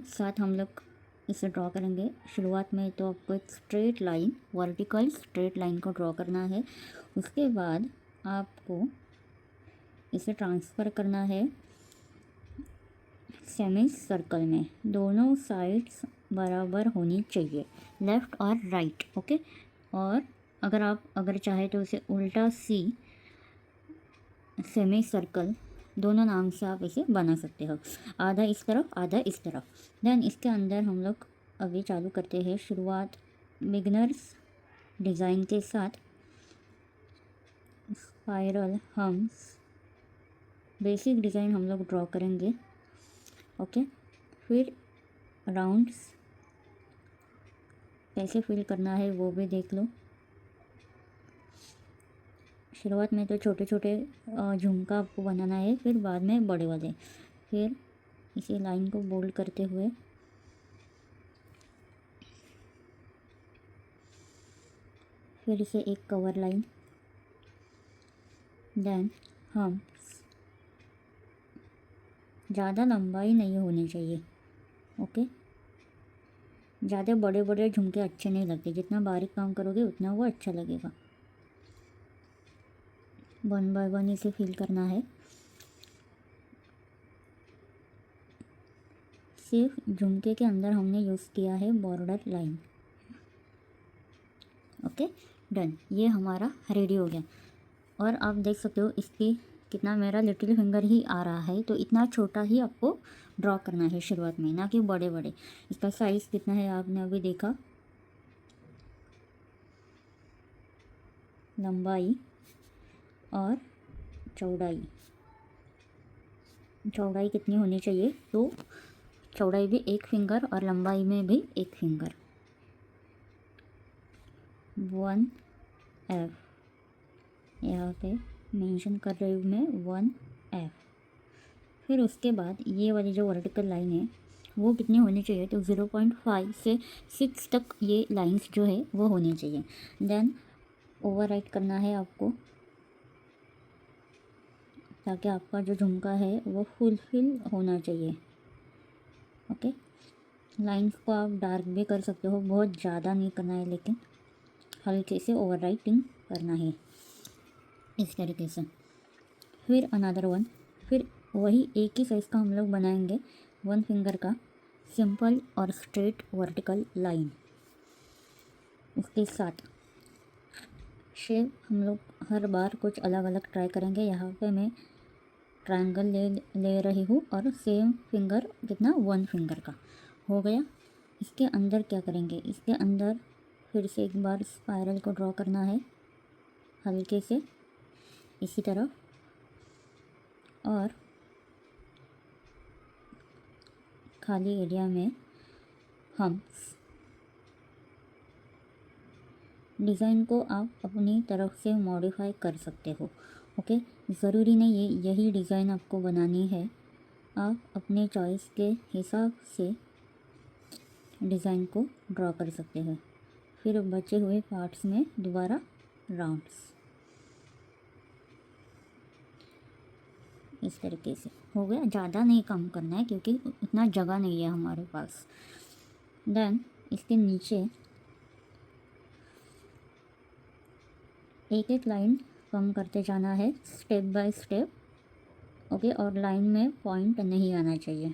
साथ हम लोग इसे ड्रॉ करेंगे। शुरुआत में तो आपको एक straight line, vertical straight line को ड्रॉ करना है। उसके बाद आपको इसे ट्रांसफ़र करना है सेमी सर्कल में। दोनों साइड्स बराबर होनी चाहिए, लेफ़्ट और राइट। ओके। और अगर चाहे तो उसे उल्टा सी सेमी सर्कल, दोनों नाम से आप इसे बना सकते हो, आधा इस तरफ आधा इस तरफ। देन इसके अंदर हम लोग अभी चालू करते हैं शुरुआत बिगनर्स डिज़ाइन के साथ। स्पाइरल हम्स बेसिक डिज़ाइन हम लोग ड्रॉ करेंगे। ओके। फिर राउंड्स कैसे फिल करना है वो भी देख लो। शुरुआत में तो छोटे छोटे झुमका आपको बनाना है, फिर बाद में बड़े वाले। फिर इसी लाइन को बोल्ड करते हुए फिर इसे एक कवर लाइन, देन हम ज़्यादा लंबाई नहीं होनी चाहिए। ओके। ज़्यादा बड़े बड़े झुमके अच्छे नहीं लगते, जितना बारीक काम करोगे उतना वो अच्छा लगेगा। वन बाय वन इसे फिल करना है। सिर्फ झुमके के अंदर हमने यूज़ किया है बॉर्डर लाइन। Okay, done. ये हमारा रेडी हो गया। और आप देख सकते हो इसकी कितना, मेरा लिटिल फिंगर ही आ रहा है, तो इतना छोटा ही आपको ड्रॉ करना है शुरुआत में, ना कि बड़े बड़े। इसका साइज़ कितना है आपने अभी देखा, लंबाई और चौड़ाई। चौड़ाई कितनी होनी चाहिए, तो चौड़ाई भी एक फिंगर और लंबाई में भी एक फिंगर, 1F यहाँ पे मेंशन कर रही हूँ मैं, 1F। फिर उसके बाद ये वाली जो वर्टिकल लाइन है वो कितनी होनी चाहिए, तो 0.5 से 6 तक ये लाइंस जो है वो होनी चाहिए। देन ओवरराइट करना है आपको, ताकि आपका जो झुमका है वो फुलफिल होना चाहिए। ओके। लाइंस को आप डार्क भी कर सकते हो, बहुत ज़्यादा नहीं करना है, लेकिन हल्के से ओवरराइटिंग करना है इस तरीके से। फिर अनदर वन, फिर वही एक ही साइज़ का हम लोग बनाएंगे 1 फिंगर का सिंपल और स्ट्रेट वर्टिकल लाइन। उसके साथ शेप हम लोग हर बार कुछ अलग अलग ट्राई करेंगे। यहाँ पे मैं ट्रायंगल ले रही हूँ और सेम फिंगर कितना, 1 फिंगर का हो गया। इसके अंदर क्या करेंगे, इसके अंदर फिर से एक बार स्पाइरल को ड्रॉ करना है हल्के से इसी तरफ, और खाली एरिया में हम डिज़ाइन को आप अपनी तरफ से मॉडिफाई कर सकते हो। ओके। ज़रूरी नहीं है यही डिज़ाइन आपको बनानी है, आप अपने चॉइस के हिसाब से डिज़ाइन को ड्रॉ कर सकते हैं। फिर बचे हुए पार्ट्स में दोबारा राउंड्स इस तरीके से हो गया। ज़्यादा नहीं कम करना है क्योंकि उतना जगह नहीं है हमारे पास। देन इसके नीचे एक एक लाइन कम करते जाना है स्टेप बाय स्टेप। ओके। और लाइन में पॉइंट नहीं आना चाहिए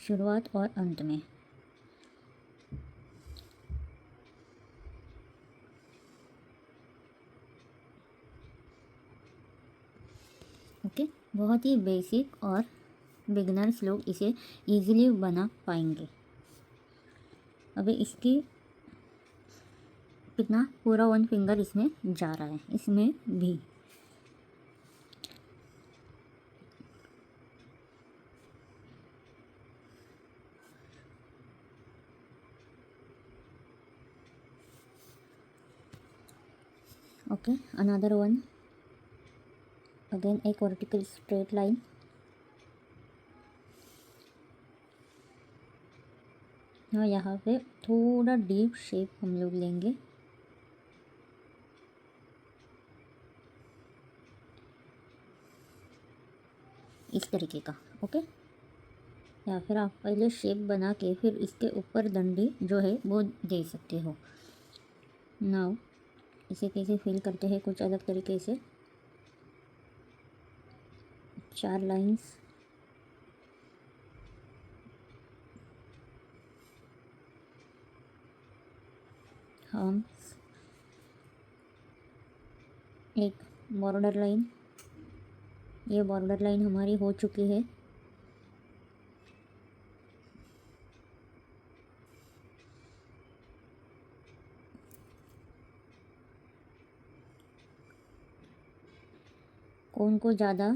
शुरुआत और अंत में। ओके। बहुत ही बेसिक और बिगनर्स लोग इसे इजीली बना पाएंगे। अभी इसकी कितना, पूरा 1 फिंगर इसमें जा रहा है, इसमें भी। ओके। अनदर वन, अगेन एक वर्टिकल स्ट्रेट लाइन, और यहाँ पे थोड़ा डीप शेप हम लोग लेंगे। इस तरीके का। ओके। या फिर आप पहले शेप बना के फिर इसके ऊपर डंडी जो है वो दे सकते हो। नाउ इसे कैसे फिल करते हैं कुछ अलग तरीके से। 4 लाइंस, हम एक बॉर्डर लाइन, ये बॉर्डर लाइन हमारी हो चुकी है। कोन को ज़्यादा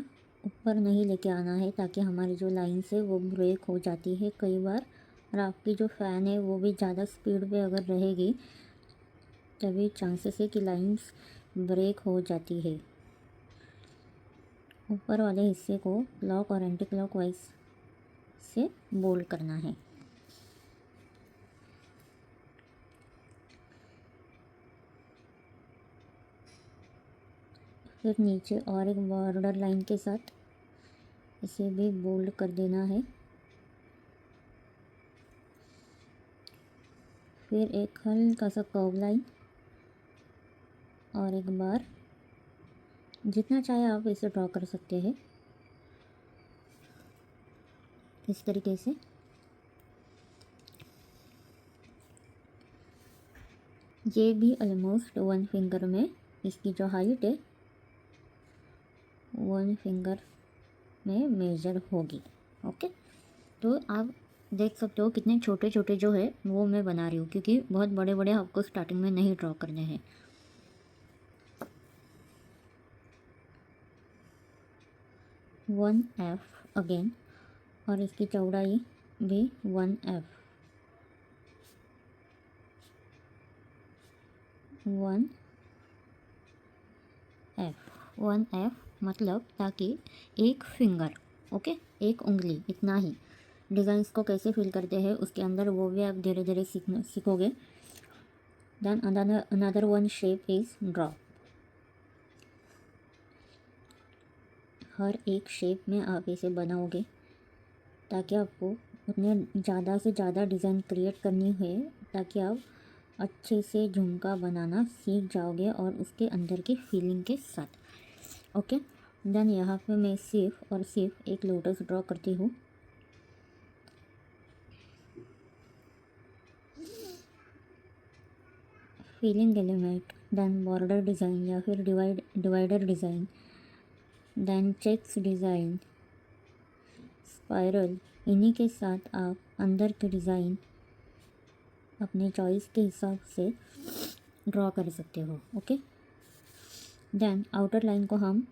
ऊपर नहीं लेके आना है ताकि हमारी जो लाइन्स है वो ब्रेक हो जाती है कई बार, और आपकी जो फ़ैन है वो भी ज़्यादा स्पीड पे अगर रहेगी तभी चांसेस है कि लाइन्स ब्रेक हो जाती है। ऊपर वाले हिस्से को क्लॉक और एंटी क्लॉक वाइज से बोल्ड करना है। फिर नीचे और एक बॉर्डर लाइन के साथ इसे भी बोल्ड कर देना है। फिर एक हल्का सा कर्व लाइन और एक बार, जितना चाहे आप इसे ड्रॉ कर सकते हैं इस तरीके से। ये भी ऑलमोस्ट 1 फिंगर में, इसकी जो हाइट है 1 फिंगर में मेजर होगी। ओके, तो आप देख सकते हो कितने छोटे छोटे जो है वो मैं बना रही हूँ, क्योंकि बहुत बड़े बड़े आपको स्टार्टिंग में नहीं ड्रॉ करने हैं। 1F अगेन, और इसकी चौड़ाई भी 1F, 1F मतलब ताकि एक फिंगर, ओके, एक उंगली, इतना ही। डिज़ाइंस को कैसे फिल करते हैं उसके अंदर वो भी आप धीरे धीरे सीखोगे। Then another one shape is draw. हर एक शेप में आप इसे बनाओगे ताकि आपको उतने ज़्यादा से ज़्यादा डिज़ाइन क्रिएट करनी है ताकि आप अच्छे से झुमका बनाना सीख जाओगे और उसके अंदर की फीलिंग के साथ। ओके, देन यहाँ पे मैं सिर्फ और सिर्फ एक लोटस ड्रॉ करती हूँ। Filling element, then border design या फिर divider design, then checks design, spiral, इन्हीं के साथ आप अंदर के डिज़ाइन अपने चॉइस के हिसाब से ड्रॉ कर सकते हो। ओके, देन आउटर लाइन को हम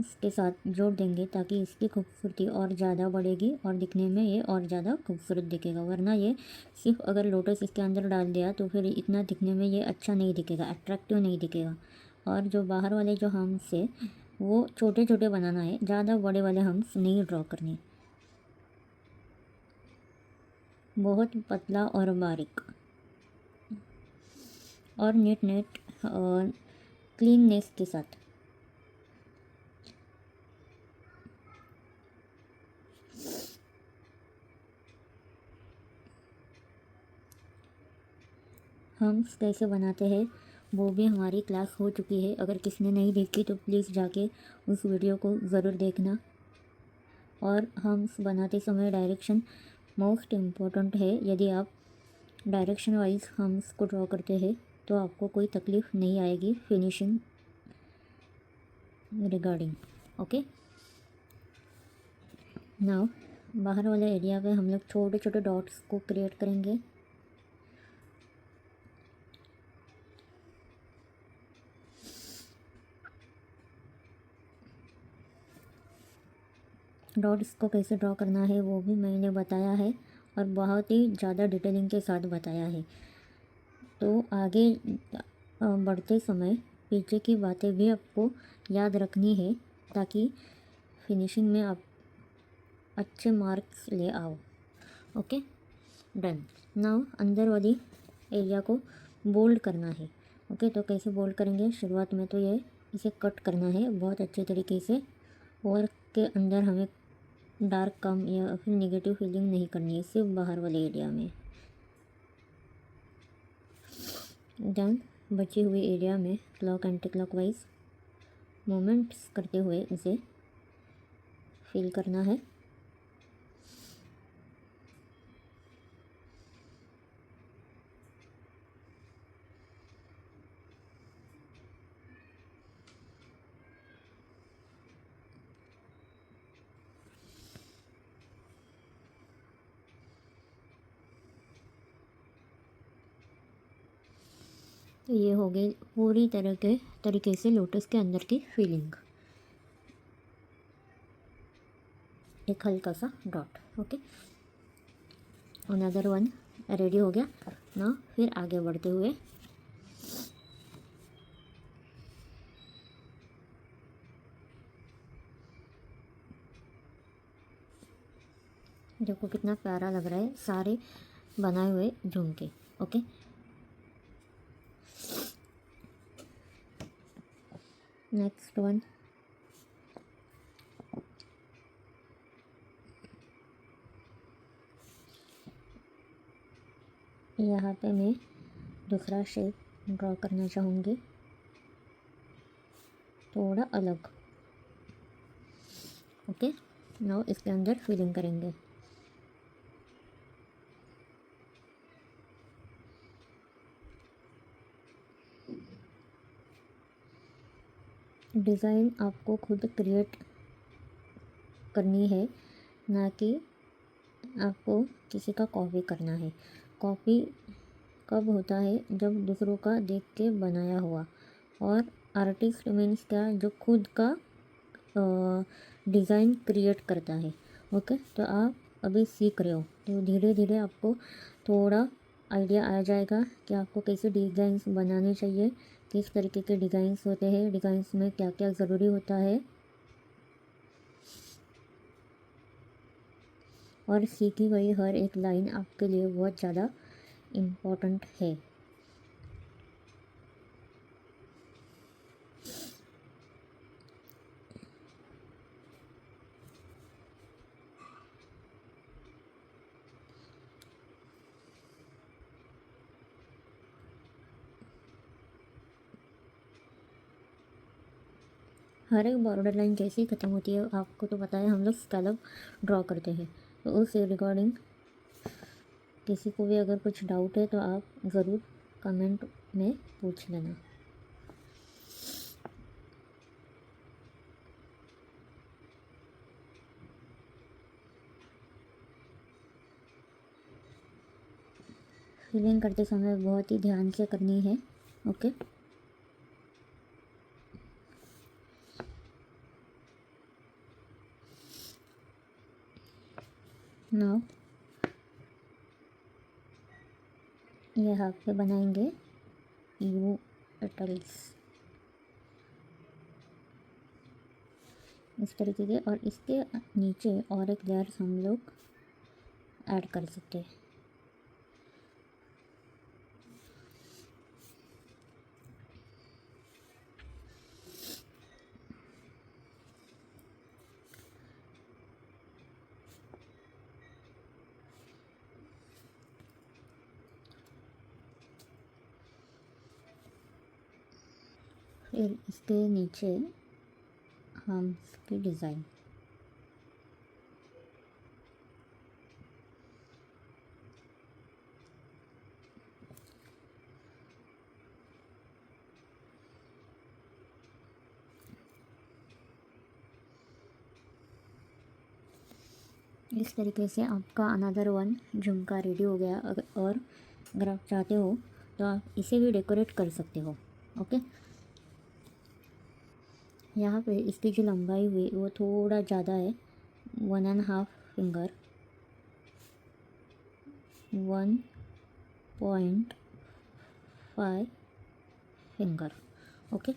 इसके साथ जोड़ देंगे ताकि इसकी खूबसूरती और ज़्यादा बढ़ेगी और दिखने में ये और ज़्यादा खूबसूरत दिखेगा। वरना ये सिर्फ अगर लोटस इसके अंदर डाल दिया तो फिर इतना दिखने में ये अच्छा नहीं दिखेगा, अट्रैक्टिव नहीं दिखेगा। और जो बाहर वाले जो हम्स है वो छोटे छोटे बनाना है, ज़्यादा बड़े वाले हम्स नहीं ड्रॉ करने, बहुत पतला और बारीक और नीट और क्लीननेस के साथ। हम्स कैसे बनाते हैं वो भी हमारी क्लास हो चुकी है, अगर किसी ने नहीं देखी तो प्लीज़ जाके उस वीडियो को ज़रूर देखना। और हम्स बनाते समय डायरेक्शन मोस्ट इम्पोर्टेंट है। यदि आप डायरेक्शन वाइज हम्स को ड्रॉ करते हैं तो आपको कोई तकलीफ़ नहीं आएगी फिनिशिंग रिगार्डिंग। ओके, नाउ बाहर वाले एरिया पे हम लोग छोटे छोटे डॉट्स को क्रिएट करेंगे। डॉट्स को कैसे ड्रॉ करना है वो भी मैंने बताया है और बहुत ही ज़्यादा डिटेलिंग के साथ बताया है। तो आगे बढ़ते समय पीछे की बातें भी आपको याद रखनी है ताकि फिनिशिंग में आप अच्छे मार्क्स ले आओ। Okay, done. नाउ अंदर वाली एरिया को बोल्ड करना है। ओके, तो कैसे बोल्ड करेंगे, शुरुआत में तो ये इसे कट करना है बहुत अच्छे तरीके से। वर्क के अंदर हमें डार्क कम या फिर नेगेटिव फीलिंग नहीं करनी है, सिर्फ बाहर वाले एरिया में। देन बचे हुए एरिया में क्लॉक एंटी क्लॉकवाइज मूवमेंट्स करते हुए इसे फिल करना है। तो ये हो गई पूरी तरीके से लोटस के अंदर की फीलिंग, एक हल्का सा dot. Okay, another one ready हो गया ना। फिर आगे बढ़ते हुए देखो कितना प्यारा लग रहा है सारे बनाए हुए झुमके। ओके, नेक्स्ट वन यहाँ पे मैं दूसरा शेप ड्रॉ करना चाहूँगी, थोड़ा अलग। ओके, नाउ इसके अंदर फिलिंग करेंगे। डिज़ाइन आपको खुद क्रिएट करनी है, ना कि आपको किसी का कॉपी करना है। कॉपी कब होता है? जब दूसरों का देख के बनाया हुआ। और आर्टिस्ट मीन्स क्या? जो खुद का डिज़ाइन क्रिएट करता है। ओके, तो आप अभी सीख रहे हो, तो धीरे धीरे आपको थोड़ा आइडिया आ जाएगा कि आपको कैसे डिज़ाइंस बनाने चाहिए, किस तरीके के डिज़ाइंस होते हैं, डिज़ाइंस में क्या क्या ज़रूरी होता है। और सीखी गई हर एक लाइन आपके लिए बहुत ज़्यादा इम्पोर्टेंट है। हर एक बॉर्डर लाइन कैसे ख़त्म होती है आपको तो पता है, हम लोग स्कैलप ड्रॉ करते हैं। तो उस रिकॉर्डिंग किसी को भी अगर कुछ डाउट है तो आप ज़रूर कमेंट में पूछ लेना। फिलिंग करते समय बहुत ही ध्यान से करनी है। ओके, नाउ यहाँ पे बनाएंगे यू पेटल्स इस तरीके के, और इसके नीचे और एक लेयर हम लोग ऐड कर सकते हैं। फिर इसके नीचे हम इसकी डिज़ाइन इस तरीके से आपका अनदर वन झुमका रेडी हो गया। और अगर आप चाहते हो तो आप इसे भी डेकोरेट कर सकते हो। ओके, यहाँ पे इसकी जो लंबाई हुई वो थोड़ा ज़्यादा है, 1.5 फिंगर, 1.5 फिंगर। ओके,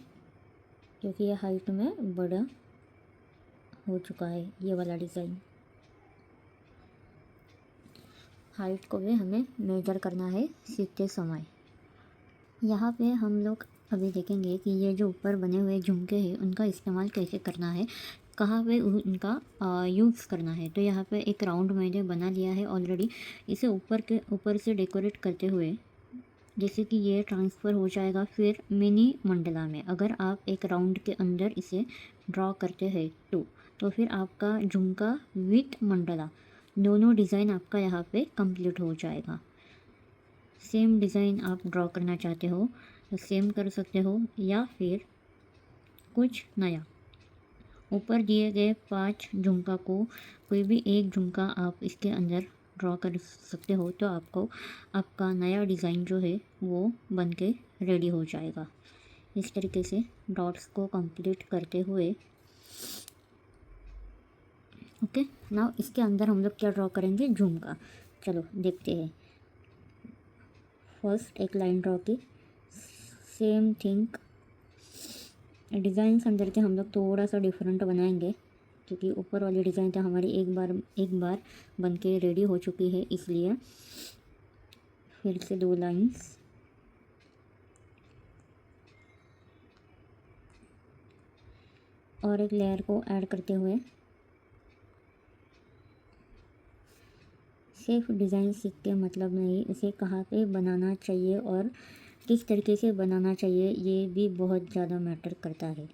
क्योंकि ये हाइट में बड़ा हो चुका है ये वाला डिज़ाइन। हाइट को भी हमें मेजर करना है सीखते समय। यहाँ पे हम लोग अभी देखेंगे कि ये जो ऊपर बने हुए झुमके हैं उनका इस्तेमाल कैसे करना है। कहाँ पे उनका यूज़ करना है। तो यहाँ पे एक राउंड मैंने बना लिया है ऑलरेडी। इसे ऊपर से डेकोरेट करते हुए जैसे कि ये ट्रांसफ़र हो जाएगा फिर मिनी मंडला में। अगर आप एक राउंड के अंदर इसे ड्रॉ करते हैं तो फिर आपका झुमका विथ मंडला दोनों डिज़ाइन आपका यहाँ पे कंप्लीट हो जाएगा। सेम डिज़ाइन आप ड्रॉ करना चाहते हो तो सेम कर सकते हो, या फिर कुछ नया। ऊपर दिए गए 5 झुमका को कोई भी एक झुमका आप इसके अंदर ड्रॉ कर सकते हो, तो आपको आपका नया डिज़ाइन जो है वो बन के रेडी हो जाएगा। इस तरीके से डॉट्स को कंप्लीट करते हुए ओके। नाउ इसके अंदर हम लोग क्या ड्रॉ करेंगे, झुमका। चलो देखते हैं। फर्स्ट एक लाइन ड्रॉ की, सेम थिंग डिज़ाइन अंदर के हम लोग थोड़ा सा डिफरेंट बनाएंगे, क्योंकि ऊपर वाली डिज़ाइन तो हमारी एक बार बन के रेडी हो चुकी है, इसलिए फिर से 2 लाइंस और एक लेयर को ऐड करते हुए सिर्फ डिज़ाइन सीख के मतलब नहीं, उसे कहाँ पे बनाना चाहिए और किस तरीके से बनाना चाहिए ये भी बहुत ज़्यादा मैटर करता है।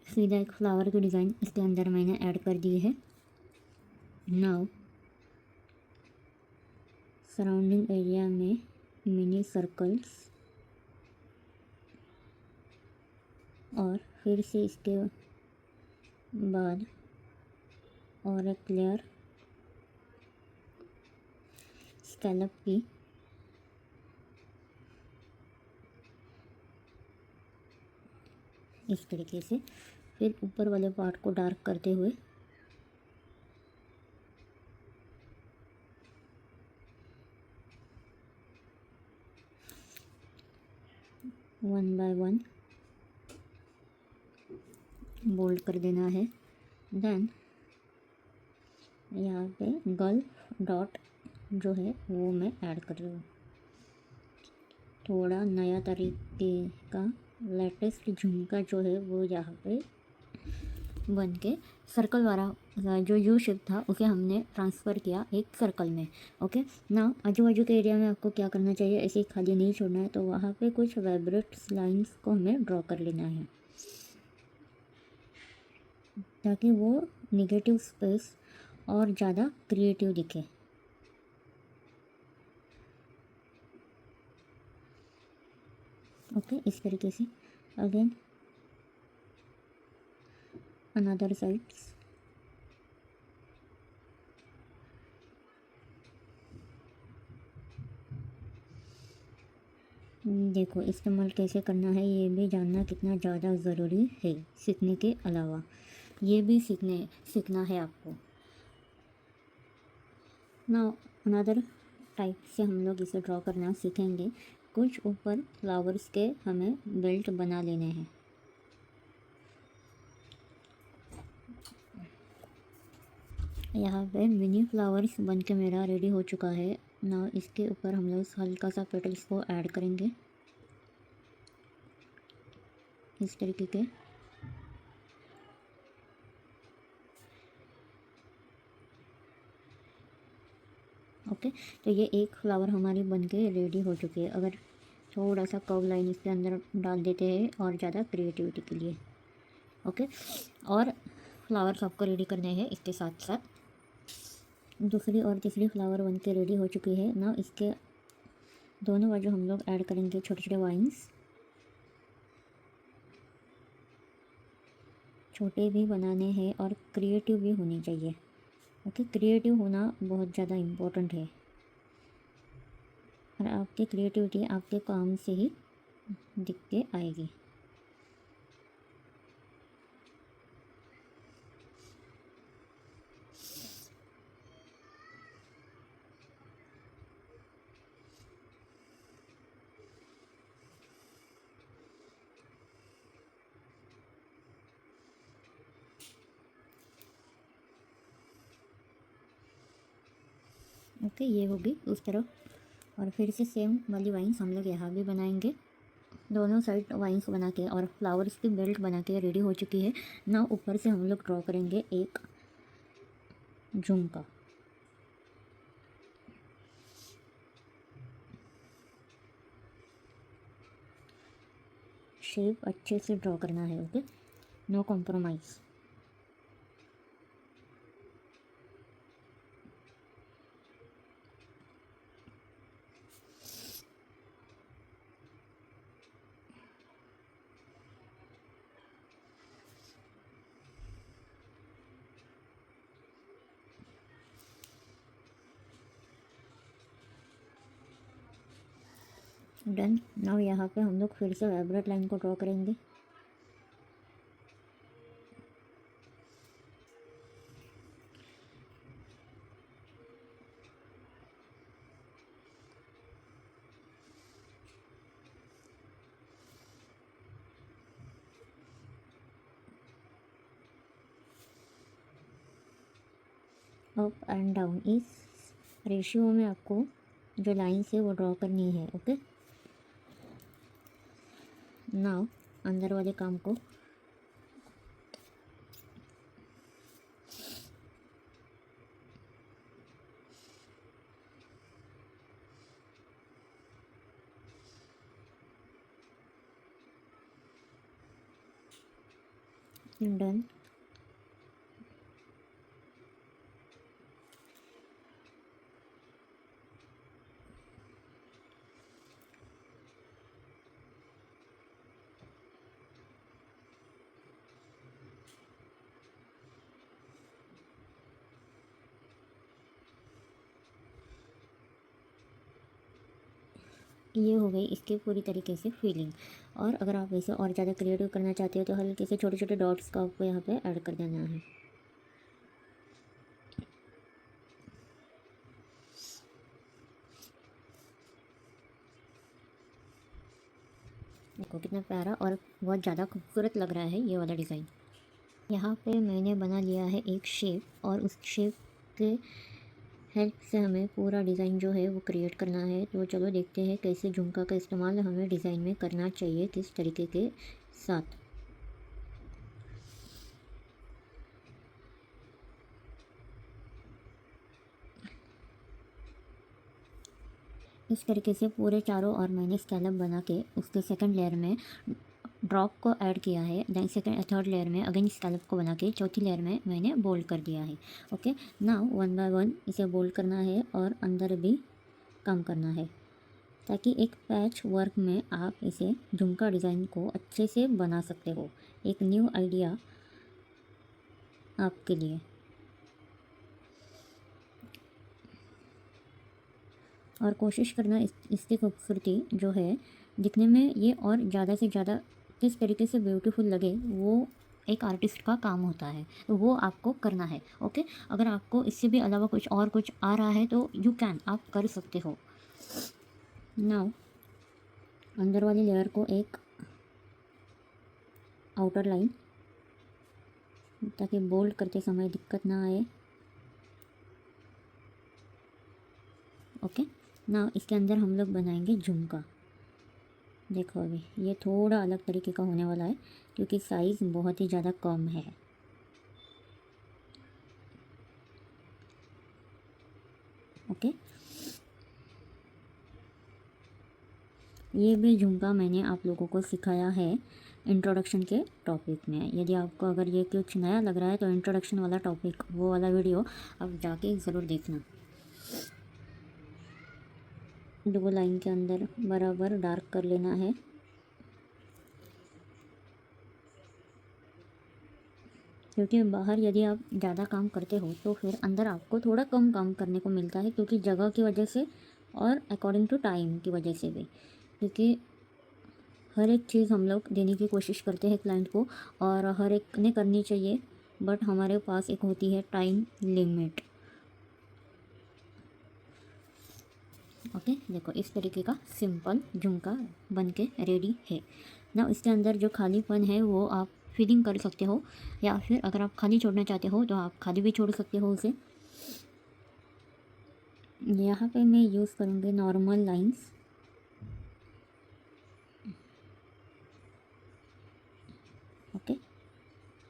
सीधा एक फ्लावर की डिज़ाइन इसके अंदर मैंने ऐड कर दी है। नाउ सराउंडिंग एरिया में मिनी सर्कल्स और फिर से इसके बाद और एक लेयर स्कैलप की। इस तरीके से फिर ऊपर वाले पार्ट को डार्क करते हुए वन बाय वन बोल्ड कर देना है। देन यहाँ पे गल्फ डॉट जो है वो मैं ऐड कर रही हूँ। थोड़ा नया तरीके का लेटेस्ट झुमका जो है वो यहाँ पे बन के सर्कल वाला जो यू शेप था उसे हमने ट्रांसफ़र किया एक सर्कल में। ओके। ना आजू बाजू के एरिया में आपको क्या करना चाहिए, ऐसे ही खाली नहीं छोड़ना है, तो वहाँ पे कुछ वाइब्रेट्स लाइंस को हमें ड्रॉ कर लेना है ताकि वो नेगेटिव स्पेस और ज़्यादा क्रिएटिव दिखे। ओके। इस तरीके से अगेन अनदर साइड्स देखो इस्तेमाल कैसे करना है ये भी जानना कितना ज़्यादा ज़रूरी है सीखने के अलावा, ये भी सीखना है आपको ना। अनदर टाइप से हम लोग इसे ड्रॉ करना सीखेंगे। कुछ ऊपर फ्लावर्स के हमें बेल्ट बना लेने हैं। यहाँ पे मिनी फ्लावर्स बन के मेरा रेडी हो चुका है ना। इसके ऊपर हम लोग हल्का सा पेटल्स को ऐड करेंगे इस तरीके के। ओके। तो ये एक फ्लावर हमारी बन के रेडी हो चुकी है। अगर थोड़ा सा कर्व लाइन इसके अंदर डाल देते हैं और ज़्यादा क्रिएटिविटी के लिए। ओके। और फ्लावर्स आपको रेडी करने हैं। इसके साथ साथ दूसरी और तीसरी फ्लावर बन के रेडी हो चुकी है ना। इसके दोनों बाजू हम लोग ऐड करेंगे छोटे छोटे वाइन्स। छोटे भी बनाने हैं और क्रिएटिव भी होने चाहिए। ओके। क्रिएटिव होना बहुत ज़्यादा इम्पोर्टेंट है और आपकी क्रिएटिविटी आपके काम से ही दिख के आएगी। ओके। ये होगी उस तरफ और फिर से सेम वाली वाइंस हम लोग यहाँ भी बनाएंगे। दोनों साइड वाइंस बना के और फ्लावर्स की बेल्ट बना के रेडी हो चुकी है ना। ऊपर से हम लोग ड्रॉ करेंगे एक झुमका। शेप अच्छे से ड्रॉ करना है, okay, no compromise. Done. Now यहाँ पे हम लोग फिर से वाइब्रेट लाइन को ड्रॉ करेंगे। अप एंड डाउन इस रेशियो में आपको जो लाइन्स है वो ड्रॉ करनी है, ओके। नाउ अंदर वाले काम को डन। ये हो गई इसके पूरी तरीके से फीलिंग। और अगर आप इसे और ज़्यादा क्रिएटिव करना चाहते हो तो हल्के से छोटे छोटे डॉट्स का आपको यहाँ पे ऐड कर देना है। देखो कितना प्यारा और बहुत ज़्यादा खूबसूरत लग रहा है ये वाला डिज़ाइन। यहाँ पे मैंने बना लिया है एक शेप और उस शेप के हेल्प से हमें पूरा डिज़ाइन जो है वो क्रिएट करना है। तो चलो देखते हैं कैसे झुमका का इस्तेमाल हमें डिज़ाइन में करना चाहिए, किस तरीके के साथ। इस तरीके से पूरे चारों और मैंने स्कैलप बना के उसके सेकंड लेयर में ड्रॉप को ऐड किया है। देन सेकंड थर्ड लेयर में अगेन स्कैलप को बना के चौथी लेयर में मैंने बोल्ड कर दिया है, okay. Now one by one इसे बोल्ड करना है और अंदर भी काम करना है ताकि एक पैच वर्क में आप इसे झुमका डिज़ाइन को अच्छे से बना सकते हो। एक न्यू आइडिया आपके लिए। और कोशिश करना इसकी खूबसूरती जो है दिखने में ये और ज़्यादा से ज़्यादा किस तरीके से ब्यूटीफुल लगे, वो एक आर्टिस्ट का काम होता है, तो वो आपको करना है, ओके। अगर आपको इससे भी अलावा कुछ आ रहा है तो यू कैन, आप कर सकते हो। नाउ अंदर वाली लेयर को एक आउटर लाइन ताकि बोल्ड करते समय दिक्कत ना आए, ओके। ना इसके अंदर हम लोग बनाएंगे झुमका। देखो अभी ये थोड़ा अलग तरीके का होने वाला है क्योंकि साइज़ बहुत ही ज़्यादा कम है, ओके। ये भी झुमका मैंने आप लोगों को सिखाया है इंट्रोडक्शन के टॉपिक में। यदि आपको अगर ये कुछ नया लग रहा है तो इंट्रोडक्शन वाला टॉपिक, वो वाला वीडियो आप जाके ज़रूर देखना। दो लाइन के अंदर बराबर डार्क कर लेना है, क्योंकि बाहर यदि आप ज़्यादा काम करते हो तो फिर अंदर आपको थोड़ा कम काम करने को मिलता है, क्योंकि जगह की वजह से और अकॉर्डिंग टू टाइम की वजह से भी, क्योंकि हर एक चीज़ हम लोग देने की कोशिश करते हैं क्लाइंट को और हर एक ने करनी चाहिए, बट हमारे पास एक होती है टाइम लिमिट, ओके। देखो इस तरीके का सिंपल झुमका बन के रेडी है ना। इसके अंदर जो खालीपन है वो आप फिलिंग कर सकते हो, या फिर अगर आप खाली छोड़ना चाहते हो तो आप खाली भी छोड़ सकते हो उसे। यहाँ पे मैं यूज़ करूँगी normal lines. Okay,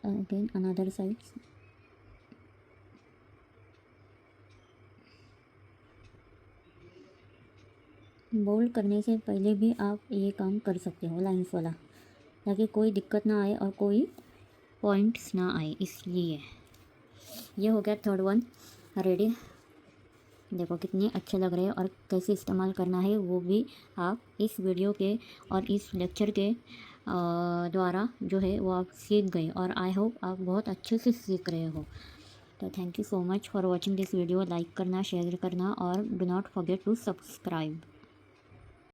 again another side. Bold करने से पहले भी आप ये काम कर सकते हो लाइंस वाला, ताकि कोई दिक्कत ना आए और कोई पॉइंट्स ना आए, इसलिए। ये हो गया थर्ड वन रेडी। देखो कितने अच्छे लग रहे हैं, और कैसे इस्तेमाल करना है वो भी आप इस वीडियो के और इस लेक्चर के द्वारा जो है वो आप सीख गए, और आई होप आप बहुत अच्छे से सीख रहे हो। तो thank you so much for watching this video. Like करना, शेयर करना, और do not forget to subscribe.